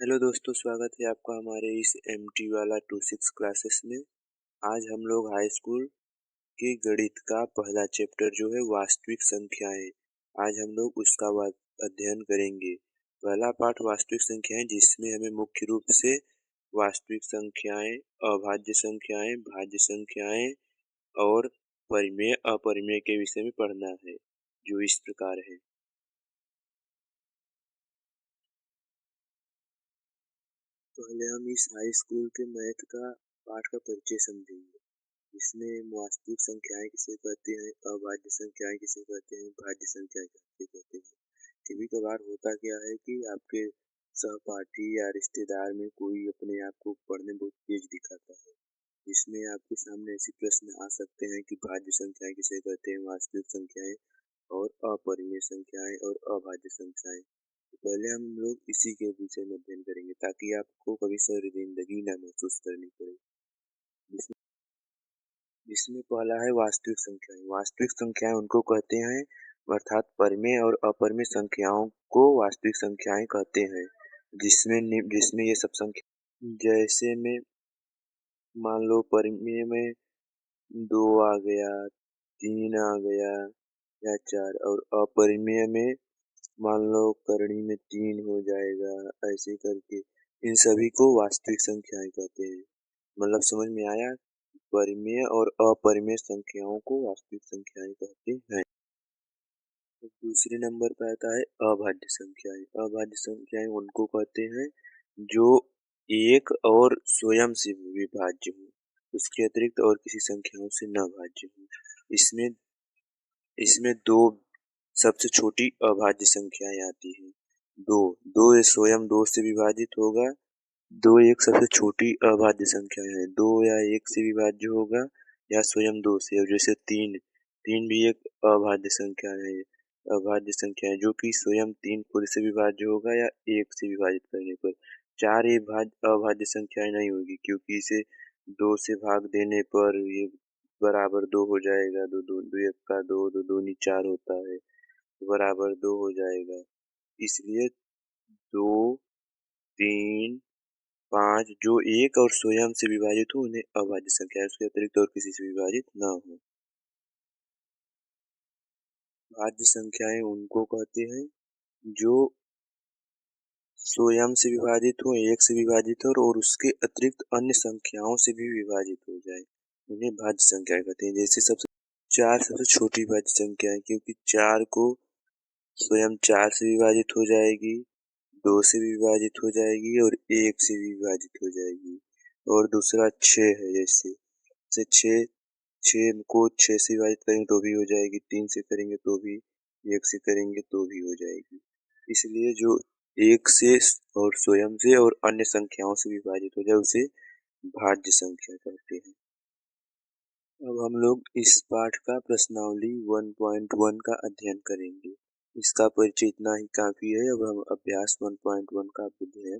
Hello दोस्तों, स्वागत है आपका हमारे इस एमटी वाला 26 क्लासेस में। आज हम लोग हाई स्कूल के गणित का पहला चैप्टर जो है वास्तविक संख्याएं, आज हम लोग उसका अध्ययन करेंगे। पहला पाठ वास्तविक संख्याएं, जिसमें हमें मुख्य रूप से वास्तविक संख्याएं, अभाज्य संख्याएं, भाज्य संख्याएं और परिमेय अपरिमेय के विषय में पढ़ना है, जो इस प्रकार है। पहले हम इस हाई स्कूल के मैथ का पाठ का परिचय समझेंगे। इसमें वास्तविक संख्याएं किसे कहते हैं, अभाज्य संख्याएं किसे कहते हैं, भाज्य संख्याएं किसे कहते हैं। कभी कभार होता क्या है कि आपके सहपाठी या रिश्तेदार में कोई अपने आप को पढ़ने में बहुत तेज दिखाता है, जिसमें आपके सामने ऐसे प्रश्न आ सकते हैं कि भाज्य संख्याएं किसे कहते हैं, वास्तविक संख्याएं और अपरिमेय संख्याएं और अभाज्य संख्याएं। तो पहले हम लोग इसी के विषय में अध्ययन करेंगे, ताकि आपको कभी शर्मिंदगी न महसूस करनी पड़े। इसमें पहला है वास्तविक संख्याएं। वास्तविक संख्याएं उनको कहते हैं, अर्थात परिमेय और अपरिमेय संख्याओं को वास्तविक संख्याएं कहते हैं, जिसमें ये सब संख्या, जैसे में मान लो परिमेय में 2 आ गया, 3 आ गया या 4, और अपरिमेय में मान लो करनी में 3 हो जाएगा, ऐसे करके इन सभी को वास्तविक संख्याएं कहते हैं। मतलब समझ में आया, परिमेय और अपरिमेय संख्याओं को वास्तविक संख्याएं कहते हैं। तो दूसरे नंबर पर आता है अभाज्य संख्याएं। अभाज्य संख्याएं उनको कहते हैं जो एक और स्वयं से विभाज्य हो, उसके अतिरिक्त और किसी संख्याओं से न भाज्य हो। इसमें इसमें दो सबसे छोटी अभाज्य संख्याएं आती हैं। दो दो स्वयं 2 से विभाजित होगा। 2 एक सबसे छोटी अभाज्य संख्या है। 2 या 1 से विभाज्य होगा या स्वयं 2 से। और जैसे 3 3 भी एक अभाज्य संख्या है। अभाज्य संख्या है जो कि स्वयं 3 खुद से विभाज्य होगा या 1 से विभाजित करने पर। 4 ये अभाज्य संख्या नहीं होगी, क्योंकि इसे 2 से भाग देने पर ये बराबर 2 हो जाएगा। दो दो दो एक का 2, दो दूनी 4 होता है, बराबर 2 हो जाएगा। इसलिए 2, 3, 5 जो एक और स्वयं से विभाजित हो उन्हें अभाज्य संख्या है, उसके अतिरिक्त और किसी से विभाजित न हो। भाज्य संख्याएं उनको कहते हैं जो स्वयं से विभाजित हो, एक से विभाजित हो और उसके अतिरिक्त अन्य संख्याओं से भी विभाजित हो जाए, उन्हें भाज्य संख्या कहते हैं। जैसे सबसे 4 सबसे छोटी भाज्य संख्या है, क्योंकि 4 को स्वयं 4 से विभाजित हो जाएगी, 2 से भी विभाजित हो जाएगी और 1 से भी विभाजित हो जाएगी। और दूसरा 6 है, जैसे 6 को 6 से विभाजित करेंगे तो भी हो जाएगी, 3 से करेंगे तो भी, 1 से करेंगे तो भी हो जाएगी। इसलिए जो 1 से और स्वयं से और अन्य संख्याओं से विभाजित हो जाए उसे भाज्य संख्या कहते हैं। अब हम लोग इस पाठ का प्रश्नावली 1.1 का अध्ययन करेंगे। इसका परिचय इतना ही काफी है। अब हम अभ्यास 1.1 का अध्ययन